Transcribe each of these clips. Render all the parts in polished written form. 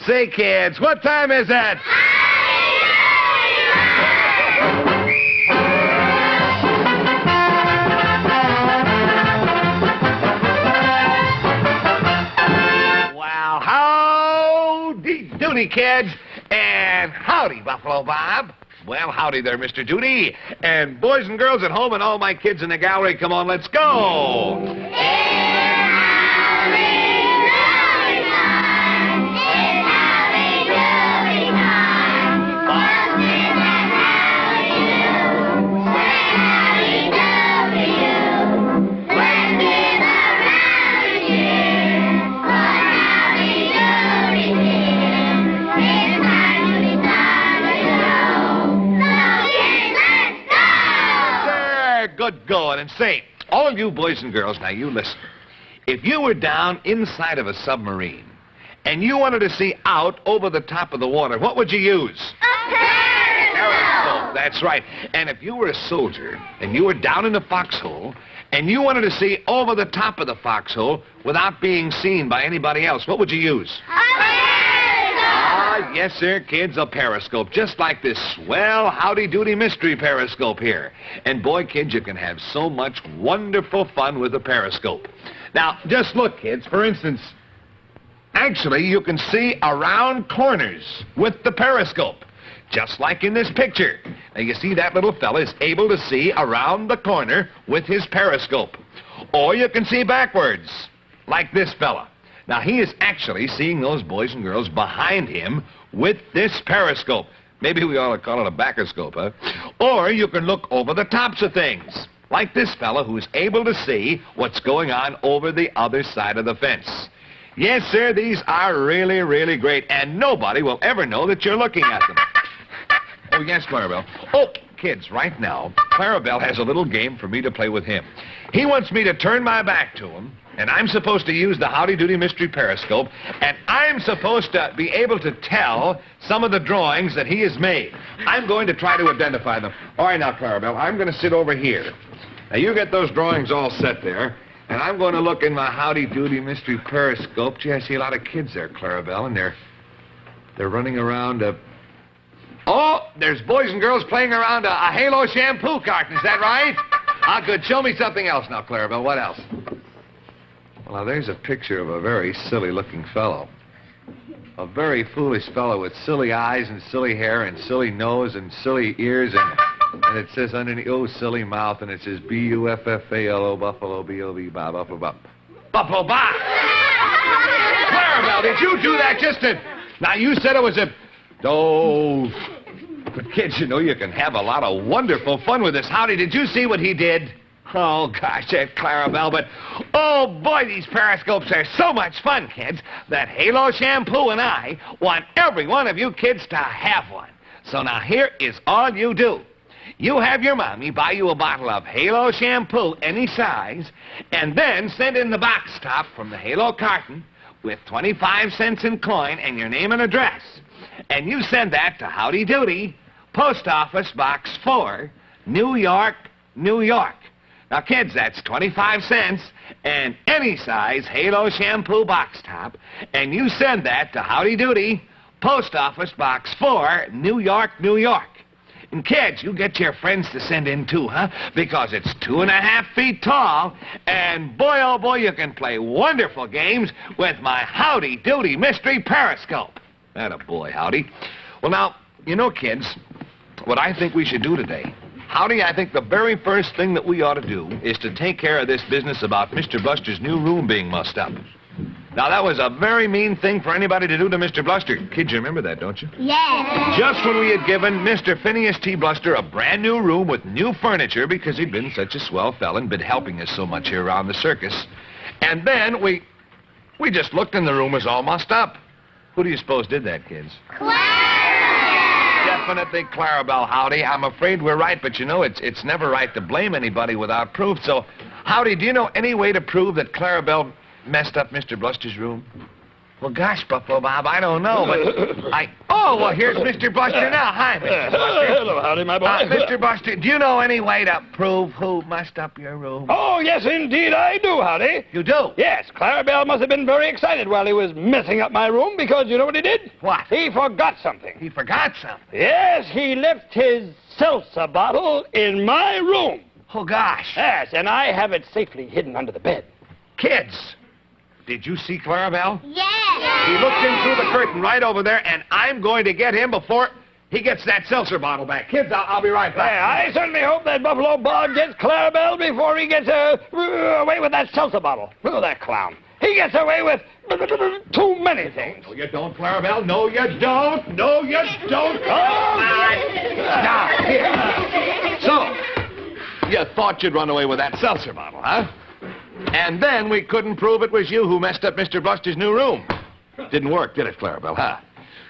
Say, kids, what time is it? Well, howdy doody, kids, and howdy, Buffalo Bob. Well, howdy there, Mr. Doody. And boys and girls at home and all my kids in the gallery, come on, let's go. Good going. And say, all of you boys and girls, now you listen. If you were down inside of a submarine and you wanted to see out over the top of the water, what would you use? A periscope. That's right. And if you were a soldier and you were down in the foxhole and you wanted to see over the top of the foxhole without being seen by anybody else, what would you use? Yes, sir, kids, a periscope, just like this swell Howdy Doody mystery periscope here. And boy, kids, you can have so much wonderful fun with a periscope. Now, just look, kids, for instance, actually, you can see around corners with the periscope, just like in this picture. Now, you see that little fella is able to see around the corner with his periscope. Or you can see backwards, like this fella. Now, he is actually seeing those boys and girls behind him with this periscope. Maybe we ought to call it a backoscope, huh? Or you can look over the tops of things, like this fella who's able to see what's going on over the other side of the fence. Yes, sir, these are really, really great, and nobody will ever know that you're looking at them. Oh, yes, Clarabelle. Oh, kids, right now, Clarabelle has a little game for me to play with him. He wants me to turn my back to him, and I'm supposed to use the Howdy Doody mystery periscope, and I'm supposed to be able to tell some of the drawings that he has made. I'm going to try to identify them. All right, now, Clarabelle, I'm going to sit over here. Now, you get those drawings all set there, and I'm going to look in my Howdy Doody mystery periscope. Gee, I see a lot of kids there, Clarabelle, and they're running around Oh, there's boys and girls playing around a Halo shampoo carton. Is that right? Ah, good. Show me something else now, Clarabelle. What else? Well, now, there's a picture of a very silly-looking fellow. A very foolish fellow with silly eyes and silly hair and silly nose and silly ears and it says underneath, oh, silly mouth, and it says B-U-F-F-A-L-O, Buffalo, B-O-B, Bob, Buffalo Bob. Buffalo Bob! Clarabelle, did you do that just to... Now, you said it was a... Oh... But, kids, you know, you can have a lot of wonderful fun with this. Howdy, did you see what he did? Oh, gosh, that Clarabelle, but, oh, boy, these periscopes are so much fun, kids, that Halo Shampoo and I want every one of you kids to have one. So now here is all you do. You have your mommy buy you a bottle of Halo Shampoo, any size, and then send in the box top from the Halo carton with 25 cents in coin and your name and address. And you send that to Howdy Doody, Post Office Box 4, New York, New York. Now, kids, that's 25 cents and any size Halo Shampoo box top, and you send that to Howdy Doody, Post Office Box 4, New York, New York. And, kids, you get your friends to send in, too, huh? Because it's 2.5 feet tall, and boy, oh, boy, you can play wonderful games with my Howdy Doody mystery periscope. Atta boy, Howdy. Well, now, you know, kids, what I think we should do today, Howdy, I think the very first thing that we ought to do is to take care of this business about Mr. Bluster's new room being mussed up. Now, that was a very mean thing for anybody to do to Mr. Bluster. Kids, you remember that, don't you? Yes. Just when we had given Mr. Phineas T. Bluster a brand new room with new furniture because he'd been such a swell fella and been helping us so much here around the circus. And then we just looked and the room was all mussed up. Who do you suppose did that, kids? Definitely Clarabelle, Howdy. I'm afraid we're right, but you know, it's never right to blame anybody without proof. So, Howdy, do you know any way to prove that Clarabelle messed up Mr. Bluster's room? Well, gosh, Buffalo Bob, I don't know, but Oh, well, here's Mr. Buster now. Hi, Mr. Buster. Hello, Howdy, my boy. Mr. Buster, do you know any way to prove who messed up your room? Oh, yes, indeed I do, Howdy. You do? Yes, Clarabelle must have been very excited while he was messing up my room because you know what he did? What? He forgot something. He forgot something. Yes, he left his seltzer bottle in my room. Oh, gosh. Yes, and I have it safely hidden under the bed. Kids, did you see Clarabelle? Yes. He looked in through the curtain right over there, and I'm going to get him before he gets that seltzer bottle back. Kids, I'll be right back. I certainly hope that Buffalo Bob gets Clarabelle before he gets away with that seltzer bottle. Look at that clown. He gets away with too many things. No, you don't, Clarabelle. No, you don't. No, you don't. Now, here. So, you thought you'd run away with that seltzer bottle, huh? And then we couldn't prove it was you who messed up Mr. Buster's new room. Didn't work, did it, Clarabelle, huh?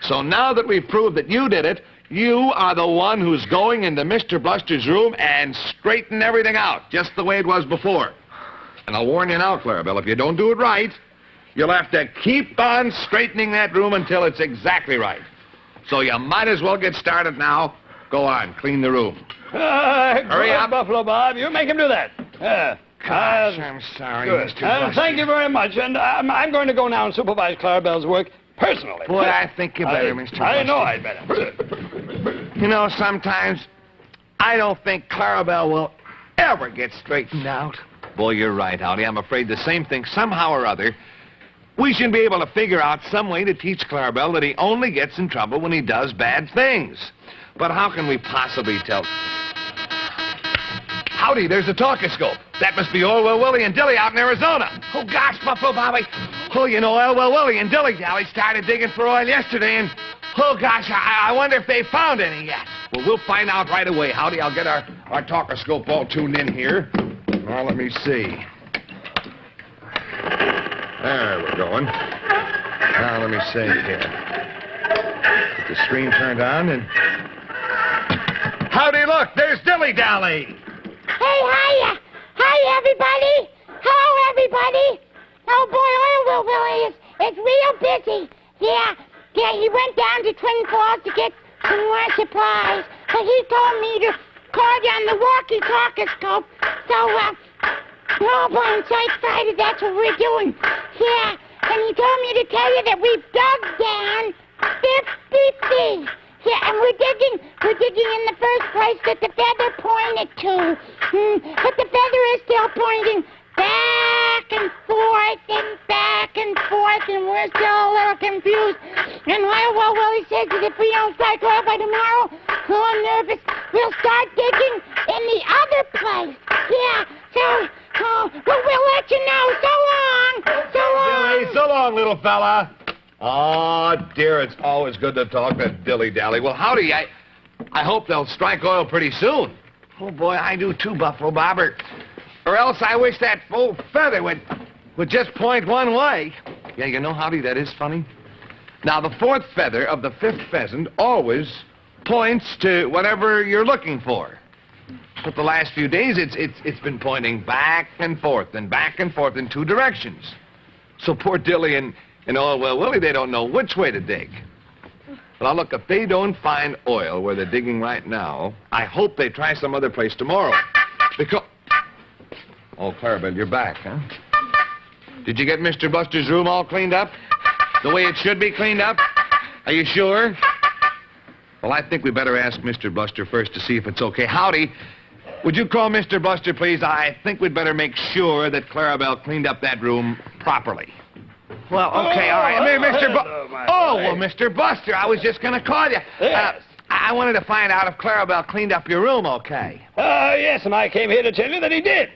So now that we've proved that you did it, you are the one who's going into Mr. Buster's room and straighten everything out, just the way it was before. And I'll warn you now, Clarabelle, if you don't do it right, you'll have to keep on straightening that room until it's exactly right. So you might as well get started now. Go on, clean the room. Hurry up, Buffalo Bob. You make him do that. Gosh, I'm sorry, Good. Mr. Buster. Thank you very much. And I'm going to go now and supervise Clarabelle's work personally. Boy, I think you better, Mr. Buster. I know I'd better. You know, sometimes I don't think Clarabelle will ever get straightened out. Boy, you're right, Howdy. I'm afraid the same thing, somehow or other, we should be able to figure out some way to teach Clarabelle that he only gets in trouble when he does bad things. But how can we possibly tell... Howdy, there's a talkoscope. That must be Orwell Willie and Dilly out in Arizona. Oh, gosh, Buffalo Bobby. Oh, you know, Orwell Willie and Dilly Dally started digging for oil yesterday, and, oh, gosh, I wonder if they found any yet. Well, we'll find out right away, Howdy. I'll get our talkoscope all tuned in here. Now, let me see. There we're going. Now, let me see here. Get the screen turned on, and... Howdy, look, there's Dilly Dally. Hey, hiya. Hi, everybody. Hello, everybody. Oh, boy, Orwell Willie is real busy. Yeah, he went down to Twin Falls to get some more supplies. But he told me to call you on the walkie-talkoscope. So, oh, boy, I'm so excited. That's what we're doing. Yeah, and he told me to tell you that we've dug down 50 feet. Yeah, and we're digging in the first place that the feather pointed to. But the feather is still pointing back and forth, and we're still a little confused. And Orwell Willie says that if we don't start oil by tomorrow, I'm nervous, we'll start digging in the other place. Yeah, so, we'll let you know. So long. So long. Dilly, so long, little fella. Oh, dear, it's always good to talk to Dilly-Dally. Well, Howdy, I hope they'll strike oil pretty soon. Oh, boy, I do too, Buffalo Bob, or else I wish that full feather would just point one way. Yeah, you know, Howdy, that is funny. Now, the fourth feather of the fifth pheasant always points to whatever you're looking for. But the last few days, it's been pointing back and forth in two directions. So poor Dilly and Orwell Willie, they don't know which way to dig. Well, look, if they don't find oil where they're digging right now, I hope they try some other place tomorrow. Because... Oh, Clarabelle, you're back, huh? Did you get Mr. Buster's room all cleaned up? The way it should be cleaned up? Are you sure? Well, I think we better ask Mr. Buster first to see if it's okay. Howdy, would you call Mr. Buster, please? I think we'd better make sure that Clarabelle cleaned up that room properly. Well, okay, all right. Mr. Buster, I was just going to call you. Yes. I wanted to find out if Clarabelle cleaned up your room okay. Yes, and I came here to tell you that he did.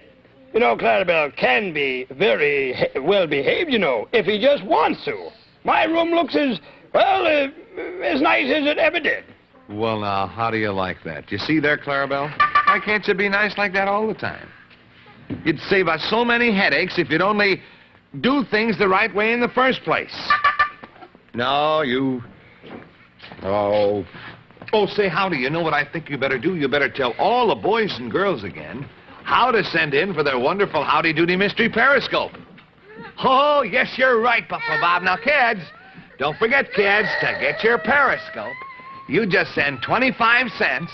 You know, Clarabelle can be very well behaved, you know, if he just wants to. My room looks as nice as it ever did. Well, now, how do you like that? You see there, Clarabelle? Why can't you be nice like that all the time? You'd save us so many headaches if you'd only do things the right way in the first place. No, you... Oh, say, Howdy, you know what I think you better do? You better tell all the boys and girls again how to send in for their wonderful Howdy Doody Mystery Periscope. Oh, yes, you're right, Buffalo Bob. Now, kids, don't forget, kids, to get your Periscope, you just send 25 cents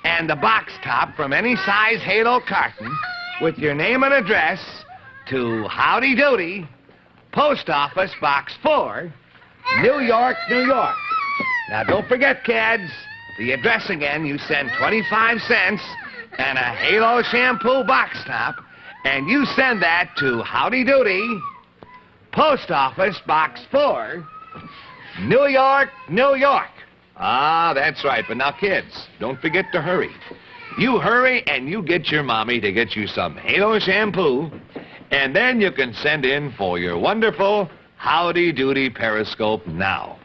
and the box top from any size Halo carton with your name and address to Howdy Doody, Post Office Box 4, New York, New York. Now, don't forget, kids, the address again, you send 25 cents and a Halo shampoo box top, and you send that to Howdy Doody, Post Office Box 4, New York, New York. Ah, that's right. But now, kids, don't forget to hurry. You hurry and you get your mommy to get you some Halo shampoo, and then you can send in for your wonderful Howdy Doody Periscope now.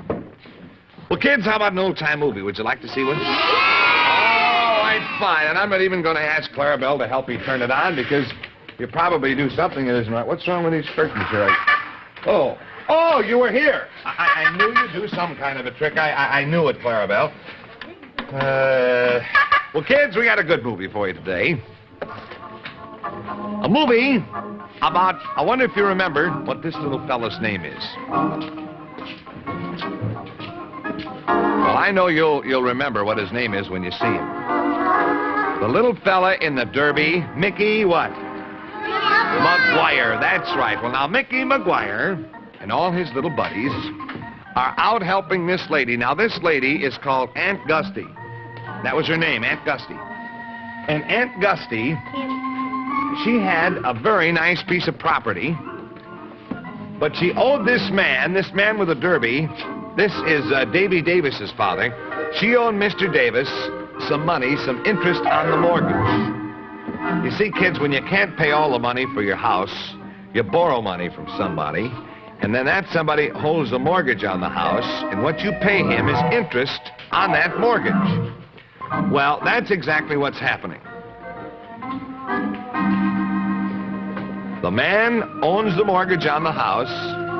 Well, kids, how about an old-time movie? Would you like to see one? Oh, right, fine. And I'm not even going to ask Clarabelle to help me turn it on because you probably do something that isn't right. What's wrong with these curtains here? Oh, you were here. I knew you'd do some kind of a trick. I knew it, Clarabelle. Well, kids, we got a good movie for you today. A movie about, I wonder if you remember what this little fella's name is. Well, I know you'll remember what his name is when you see him. The little fella in the derby, Mickey what? McGuire, that's right. Well, now, Mickey McGuire and all his little buddies are out helping this lady. Now, this lady is called Aunt Gusty. That was her name, Aunt Gusty. And Aunt Gusty, she had a very nice piece of property, but she owed this man with a derby. This is Davy Davis's father. She owed Mr. Davis some money, some interest on the mortgage. You see, kids, when you can't pay all the money for your house, you borrow money from somebody, and then that somebody holds a mortgage on the house, and what you pay him is interest on that mortgage. Well, that's exactly what's happening. The man owns the mortgage on the house,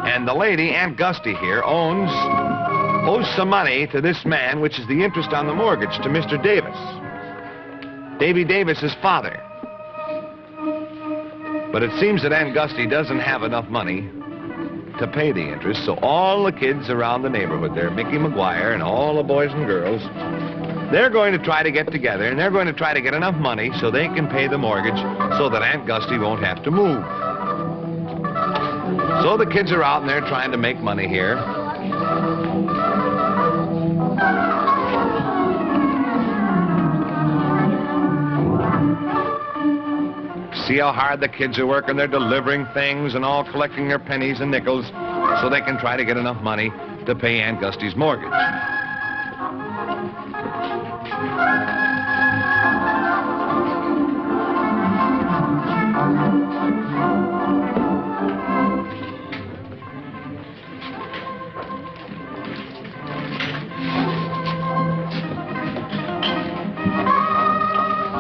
and the lady, Aunt Gusty here, owes some money to this man, which is the interest on the mortgage, to Mr. Davis. Davy Davis's father. But it seems that Aunt Gusty doesn't have enough money to pay the interest, so all the kids around the neighborhood there, Mickey McGuire and all the boys and girls, they're going to try to get together, and they're going to try to get enough money so they can pay the mortgage so that Aunt Gusty won't have to move. So the kids are out and they're trying to make money here. See how hard the kids are working? They're delivering things and all collecting their pennies and nickels so they can try to get enough money to pay Aunt Gusty's mortgage.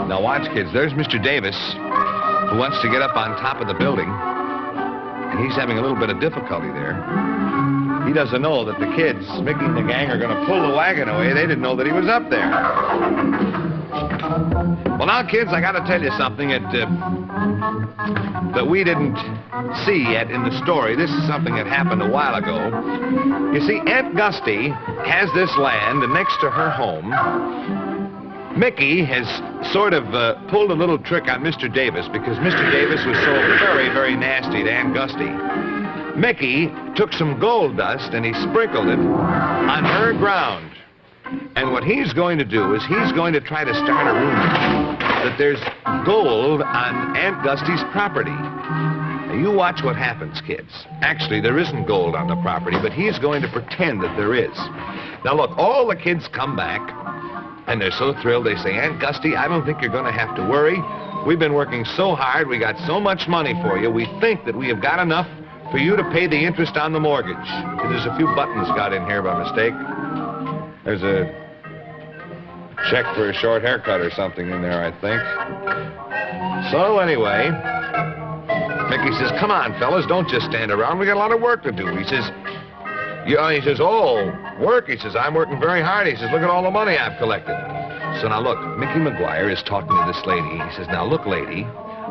Now watch, kids. There's Mr. Davis, who wants to get up on top of the building, and he's having a little bit of difficulty there. He doesn't know that the kids, Mickey and the gang, are going to pull the wagon away. They didn't know that he was up there. Well, now, kids, I got to tell you something that we didn't see yet in the story. This is something that happened a while ago. You see, Aunt Gusty has this land, and next to her home, Mickey has sort of pulled a little trick on Mr. Davis because Mr. Davis was so very, very nasty to Aunt Gusty. Mickey took some gold dust and he sprinkled it on her ground. And what he's going to do is he's going to try to start a rumor that there's gold on Aunt Gusty's property. Now, you watch what happens, kids. Actually, there isn't gold on the property, but he's going to pretend that there is. Now, look, all the kids come back. And they're so thrilled, they say, Aunt Gusty, I don't think you're going to have to worry. We've been working so hard, we got so much money for you, we think that we have got enough for you to pay the interest on the mortgage. There's a few buttons got in here by mistake. There's a check for a short haircut or something in there, I think. So anyway, Mickey says, come on, fellas, don't just stand around. We got a lot of work to do. He says, oh, work? He says, I'm working very hard. He says, look at all the money I've collected. So now, look, Mickey McGuire is talking to this lady. He says, now, look, lady,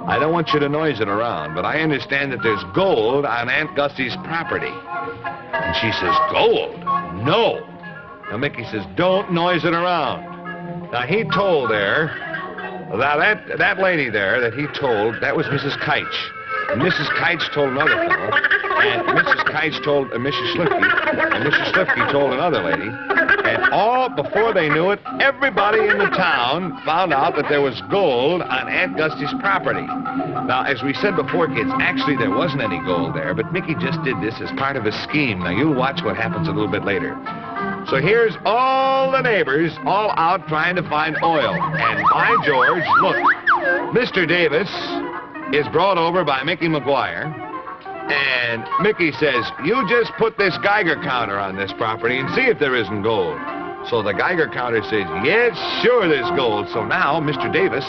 I don't want you to noise it around, but I understand that there's gold on Aunt Gussie's property. And she says, gold? No. Now, Mickey says, don't noise it around. Now, he told there, that lady there that he told, that was Mrs. Keitch. And Mrs. Keitch told another fellow, and Mrs. Keitch told Mrs. Schlifke, and Mrs. Schlifke told another lady, and all, before they knew it, everybody in the town found out that there was gold on Aunt Gussie's property. Now, as we said before, kids, actually there wasn't any gold there, but Mickey just did this as part of a scheme. Now, you'll watch what happens a little bit later. So here's all the neighbors all out trying to find oil. And by George, look, Mr. Davis is brought over by Mickey McGuire, and Mickey says, you just put this Geiger counter on this property and see if there isn't gold. So the Geiger counter says, yes, sure there's gold. So now Mr. Davis,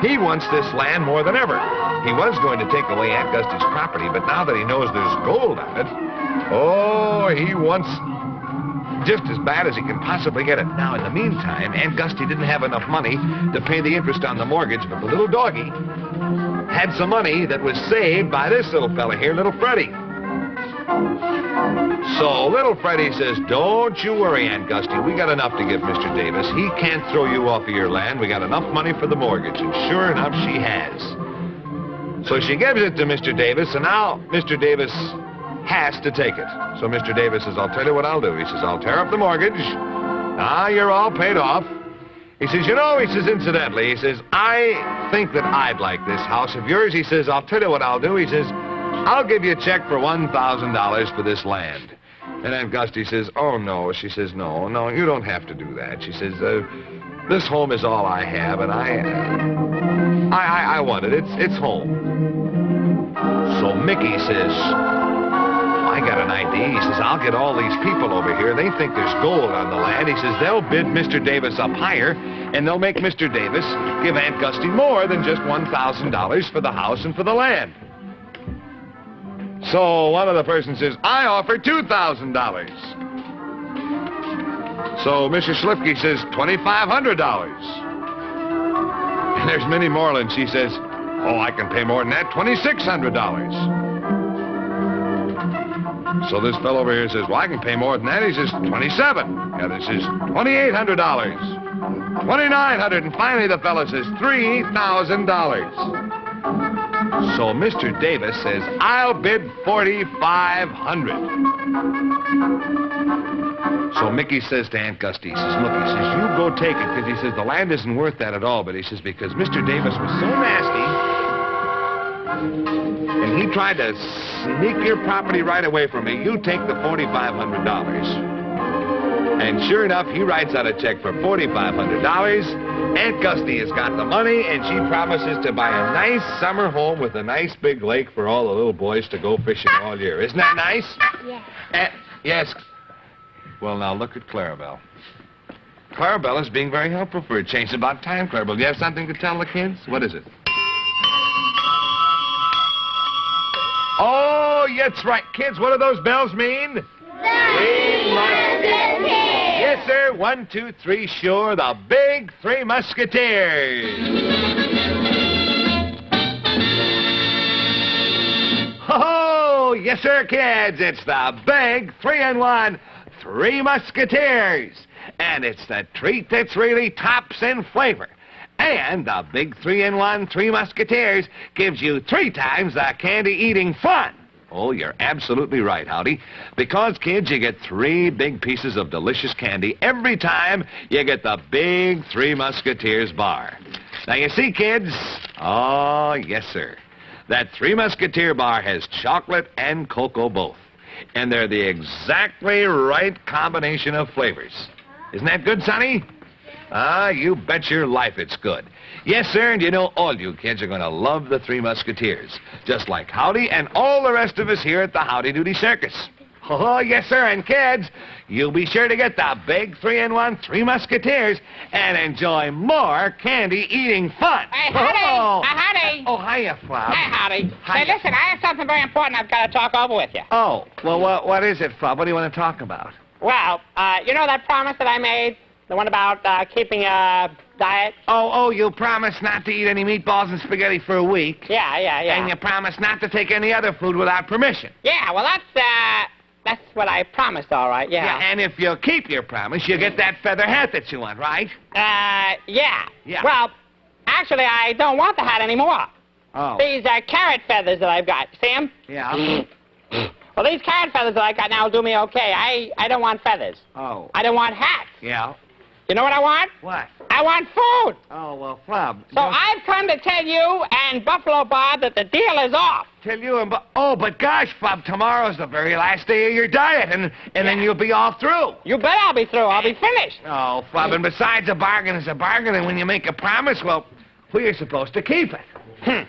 he wants this land more than ever. He was going to take away Aunt Gussie's property, but now that he knows there's gold on it, oh, he wants just as bad as he can possibly get it. Now, in the meantime, Aunt Gussie didn't have enough money to pay the interest on the mortgage, but the little doggy had some money that was saved by this little fella here, little Freddie. So little Freddie says, don't you worry, Aunt Gussie. We got enough to give Mr. Davis. He can't throw you off of your land. We got enough money for the mortgage. And sure enough, she has. So she gives it to Mr. Davis, and now Mr. Davis has to take it. So Mr. Davis says, I'll tell you what I'll do. He says, I'll tear up the mortgage. Now you're all paid off. He says, you know, he says, incidentally, he says, I think that I'd like this house of yours. He says, I'll tell you what I'll do. He says, I'll give you a check for $1,000 for this land. And Aunt Gussie says, oh, no. She says, no, you don't have to do that. She says, this home is all I have, and I want it. It's home. So Mickey says, I got an idea. He says, I'll get all these people over here. They think there's gold on the land. He says, they'll bid Mr. Davis up higher, and they'll make Mr. Davis give Aunt Gussie more than just $1,000 for the house and for the land. So one of the persons says, I offer $2,000. So Mrs. Schlifke says, $2,500. And there's Minnie Moreland. She says, oh, I can pay more than that, $2,600. So this fellow over here says, well, I can pay more than that. He says, $27. The other says, $2,800. $2,900. And finally the fellow says, $3,000. So Mr. Davis says, I'll bid $4,500. So Mickey says to Aunt Gussie, he says, look, he says, you go take it, because he says, the land isn't worth that at all. But he says, because Mr. Davis was so nasty, and he tried to sneak your property right away from me, you take the $4,500. And sure enough, he writes out a check for $4,500. Aunt Gussie has got the money, and she promises to buy a nice summer home with a nice big lake for all the little boys to go fishing all year. Isn't that nice? Yeah. Yes. Well, now look at Clarabelle. Clarabelle is being very helpful for a change. It's about time, Clarabelle. Do you have something to tell the kids? What is it? Oh, that's right. Kids, what do those bells mean? Three Musketeers. Yes, sir. 1, 2, 3, sure. The big Three Musketeers. Oh, yes, sir, kids. It's the big 3-in-1 Three Musketeers. And it's the treat that's really tops in flavor. And the big 3-in-1 Three Musketeers gives you 3 times the candy-eating fun. Oh, you're absolutely right, Howdy. Because, kids, you get 3 big pieces of delicious candy every time you get the big Three Musketeers bar. Now, you see, kids? Oh, yes, sir. That Three Musketeer bar has chocolate and cocoa both. And they're the exactly right combination of flavors. Isn't that good, Sonny? Ah, you bet your life it's good. Yes, sir, and you know all you kids are going to love the Three Musketeers, just like Howdy and all the rest of us here at the Howdy Doody Circus. Oh, yes, sir, and kids, you'll be sure to get the big 3-in-1 Three Musketeers and enjoy more candy-eating fun. Hey, Howdy! Oh. Howdy! Oh, hiya, Flop. Hey, Howdy. Hiya. Hey, listen, I have something very important I've got to talk over with you. Oh, well, what is it, Flop? What do you want to talk about? Well, you know that promise that I made The one about keeping a diet? Oh, you promised not to eat any meatballs and spaghetti for a week. Yeah. And you promised not to take any other food without permission. Yeah, well, that's what I promised, all right, yeah. And if you keep your promise, you get that feather hat that you want, right? Yeah. Yeah. Well, actually, I don't want the hat anymore. Oh. These are carrot feathers that I've got. See 'em? Yeah. Well, these carrot feathers that I got now will do me okay. I don't want feathers. Oh. I don't want hats. Yeah. You know what I want? What? I want food. Oh, well, Flub. So I've come to tell you and Buffalo Bob that the deal is off. Tell you and but gosh, Flub, tomorrow's the very last day of your diet, and then you'll be all through. You bet I'll be through. I'll be finished. Oh, Flub, and besides, a bargain is a bargain, and when you make a promise, well, we're supposed to keep it.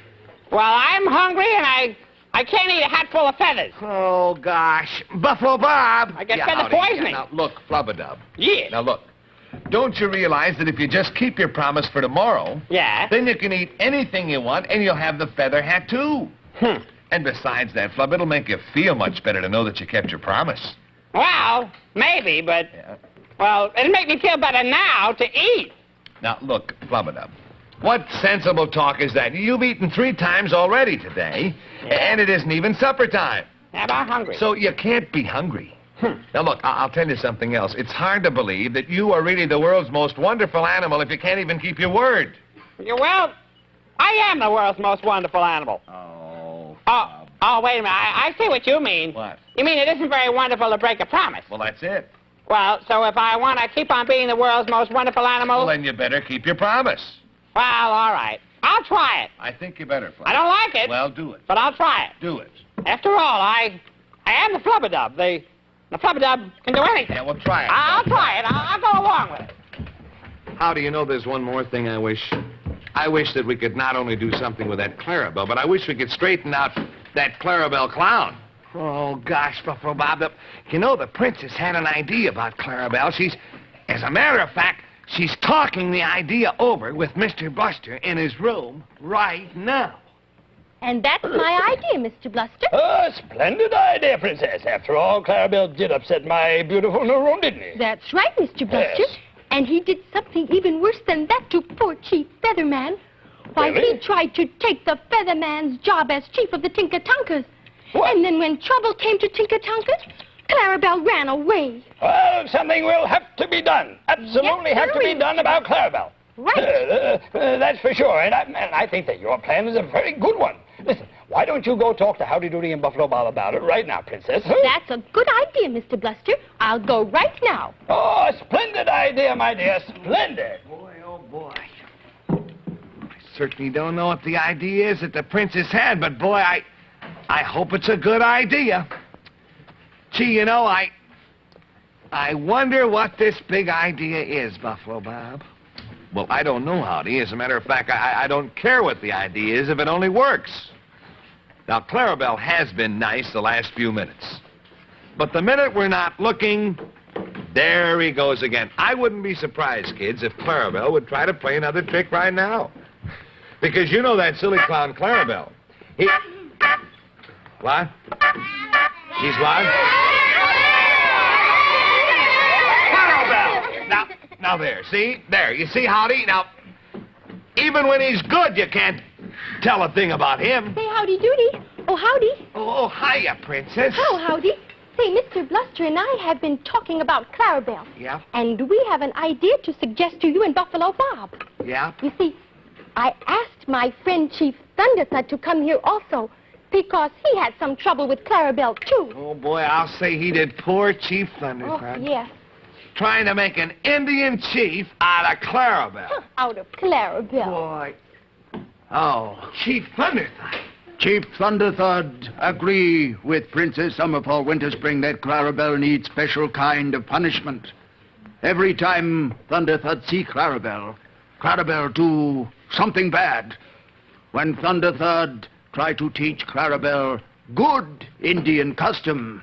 Well, I'm hungry, and I can't eat a hat full of feathers. Oh, gosh. Buffalo Bob. I get feather poisoning. Now, look, Flub-a-Dub. Yeah. Now, look. Don't you realize that if you just keep your promise for tomorrow, Yeah. then you can eat anything you want, and you'll have the feather hat, too. And besides that, Flub, it'll make you feel much better to know that you kept your promise. Well, maybe, but, Yeah. well, it'll make me feel better now to eat. Now, look, Flub-a-Dub, what sensible talk is that? You've eaten 3 times already today, and it isn't even supper time. How about hungry? So you can't be hungry. Now, look, I'll tell you something else. It's hard to believe that you are really the world's most wonderful animal if you can't even keep your word. Well, I am the world's most wonderful animal. Oh, wait a minute. I see what you mean. What? You mean it isn't very wonderful to break a promise? Well, that's it. Well, so if I want to keep on being the world's most wonderful animal... Well, then you better keep your promise. Well, all right. I'll try it. I think you better, Flub. I don't like it. Well, do it. But I'll try it. Do it. After all, I am the Flub-a-Dub. The Flub-a-Dub can do anything. Yeah, well, try it. I'll try it. I'll go along with it. How do you know there's one more thing I wish? I wish that we could not only do something with that Clarabelle, but I wish we could straighten out that Clarabelle clown. Oh, gosh, Buffalo Bob, you know, the princess had an idea about Clarabelle. As a matter of fact, she's talking the idea over with Mr. Bluster in his room right now. And that's my idea, Mr. Bluster. Oh, splendid idea, Princess. After all, Clarabelle did upset my beautiful new room, didn't he? That's right, Mr. Bluster. Yes. And he did something even worse than that to poor Chief Featherman. Why, Really? he tried to take the Featherman's job as chief of the Tinker-Tonkers. What? And then when trouble came to Tinker-Tonkers, Clarabelle ran away. Well, something will have to be done. Absolutely Yes, have to there be is. done about Clarabelle. Right. That's for sure. And I think that your plan is a very good one. Listen, why don't you go talk to Howdy Doody and Buffalo Bob about it right now, Princess? Huh? That's a good idea, Mr. Bluster. I'll go right now. Oh, splendid idea, my dear. Splendid. Boy, oh, boy. I certainly don't know what the idea is that the princess had, but, boy, I hope it's a good idea. Gee, you know, I wonder what this big idea is, Buffalo Bob. Well, I don't know, Howdy. As a matter of fact, I don't care what the idea is if it only works. Now, Clarabelle has been nice the last few minutes. But the minute we're not looking, there he goes again. I wouldn't be surprised, kids, if Clarabelle would try to play another trick right now. Because you know that silly clown Clarabelle. What? He's what? Clarabelle! Now there, see? There, you see, Howdy? Now, even when he's good, you can't tell a thing about him. Say, Howdy Doody. Oh, Howdy. Oh, hiya, Princess. Hello, Howdy. Say, Mr. Bluster and I have been talking about Clarabelle. Yeah? And we have an idea to suggest to you and Buffalo Bob. Yeah? You see, I asked my friend Chief Thunderthud to come here also because he had some trouble with Clarabelle, too. Oh, boy, I'll say he did. Poor Chief Oh, Thunderthud. yes. Trying to make an Indian chief out of Clarabelle. Out of Clarabelle. Boy. Oh, Chief Thunderthud. Chief Thunderthud, agree with Princess Summerfall Winterspring that Clarabelle needs special kind of punishment. Every time Thunderthud see Clarabelle do something bad. When Thunderthud try to teach Clarabelle good Indian custom,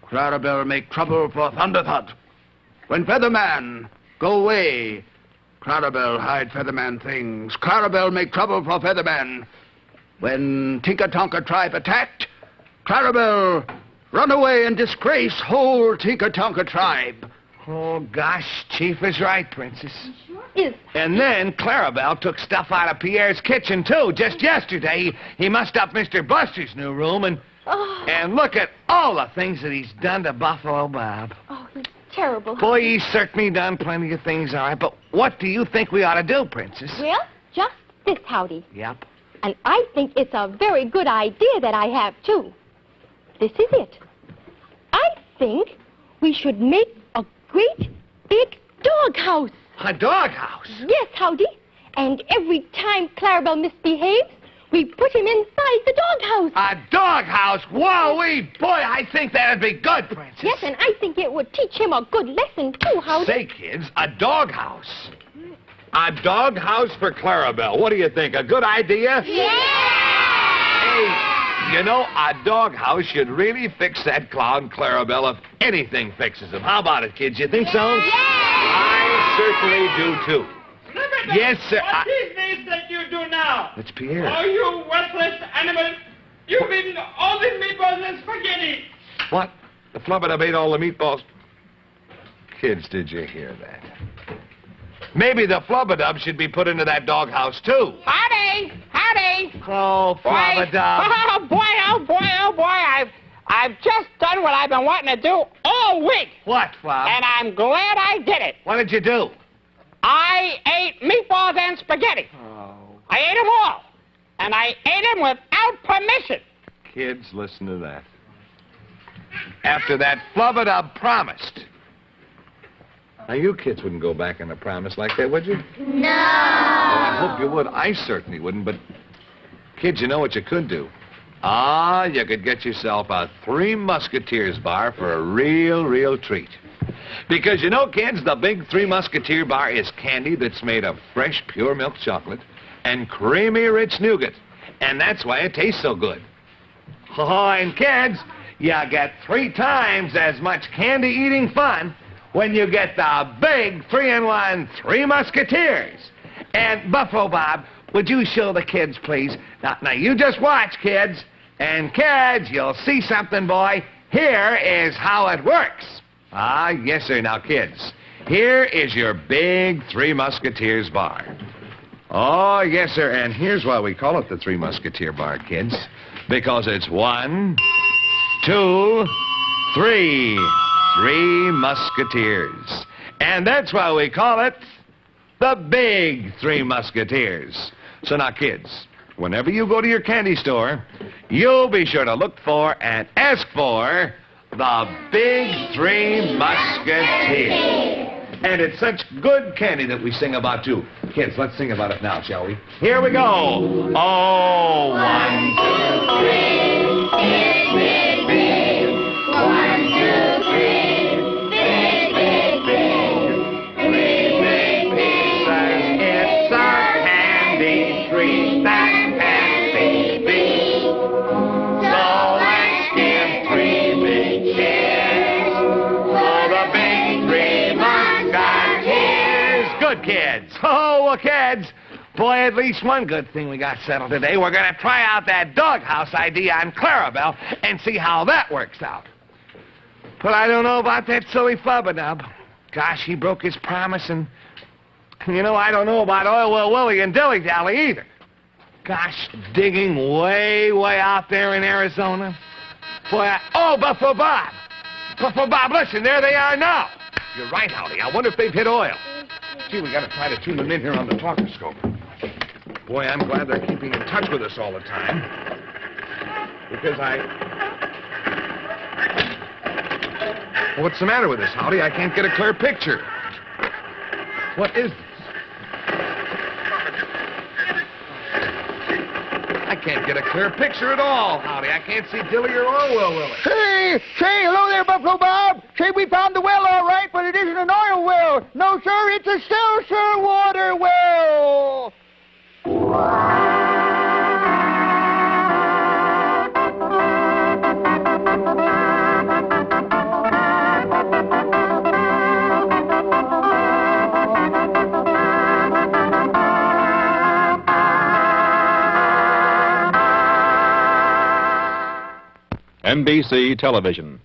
Clarabelle make trouble for Thunderthud. When Featherman go away, Clarabelle hide Featherman things. Clarabelle make trouble for Featherman. When Tinker-Tonker tribe attacked, Clarabelle run away and disgrace whole Tinker-Tonker tribe. Oh, gosh, Chief is right, Princess. Is. And then Clarabelle took stuff out of Pierre's kitchen, too, just yesterday. He mussed up Mr. Buster's new room, and look at all the things that he's done to Buffalo Bob. Oh, he's terrible. Boy, he's certainly done plenty of things, all right, but what do you think we ought to do, Princess? Well, just this, Howdy. Yep. And I think it's a very good idea that I have, too. This is it. I think we should make a great big doghouse. A doghouse? Yes, Howdy. And every time Clarabelle misbehaves, we put him inside the doghouse. A doghouse? Whoa-wee! Boy, I think that'd be good, Princess. Yes, and I think it would teach him a good lesson, too, Howdy. Say, kids, a doghouse. A doghouse for Clarabelle. What do you think? A good idea? Yeah! Hey, you know, a doghouse should really fix that clown Clarabelle if anything fixes him. How about it, kids? You think so? Yeah! I certainly do, too. Yes, sir. What is this that you do now? It's Pierre. Oh, you worthless animal. You've eaten all the meatballs and spaghetti. What? The flubber ate all the meatballs. Kids, did you hear that? Maybe the flubber should be put into that doghouse, too. Howdy! Howdy! Oh, flubber. Oh, boy, oh, boy, oh, boy. I've just done what I've been wanting to do all week. What, Flub? And I'm glad I did it. What did you do? I ate meatballs and spaghetti. Oh. I ate them all. And I ate them without permission. Kids, listen to that. After that flubber promised. Now, you kids wouldn't go back on a promise like that, would you? No! Oh, I hope you would. I certainly wouldn't, but kids, you know what you could do? You could get yourself a Three Musketeers bar for a real treat. Because, you know, kids, the big Three Musketeer bar is candy that's made of fresh, pure milk chocolate and creamy, rich nougat. And that's why it tastes so good. Oh, and kids, you get 3 times as much candy-eating fun when you get the big 3-in-1 Three Musketeers. And, Buffalo Bob, would you show the kids, please? Now, you just watch, kids. And, kids, you'll see something, boy. Here is how it works. Yes, sir. Now, kids, here is your big Three Musketeers bar. Oh, yes, sir. And here's why we call it the Three Musketeer bar, kids. Because it's 1, 2, 3. 3 Musketeers. And that's why we call it the big Three Musketeers. So now, kids, whenever you go to your candy store, you'll be sure to look for and ask for the big Three Musketeers. And it's such good candy that we sing about, too. Kids, let's sing about it now, shall we? Here we go. Oh, 1, 2, 3. Big, big, big. 1, 2, 3. Big, big, big. 3 big pieces. It's a candy treat that can't be beat. So let's give 3 big cheers for the big Three Musketeers. Good, kids. Oh, well, kids, boy, at least one good thing we got settled today. We're going to try out that doghouse idea on Clarabelle and see how that works out. But I don't know about that silly flubber. Gosh, he broke his promise, and, you know, I don't know about Oil Will Willie and Dilly Dally either. Gosh, digging way out there in Arizona. Boy, oh, Buffalo Bob. Buffalo Bob, listen, there they are now. You're right, Howdy. I wonder if they've hit oil. Gee, we got to try to tune them in here on the talker-scope. Boy, I'm glad they're keeping in touch with us all the time. Because What's the matter with this, Howdy? I can't get a clear picture. What is this? I can't get a clear picture at all, Howdy. I can't see Dilly or Oil Willie. Say, hello there, Buffalo Bob. Say, we found the well all right, but it isn't an oil well. No, sir, it's a seltzer water well. NBC Television.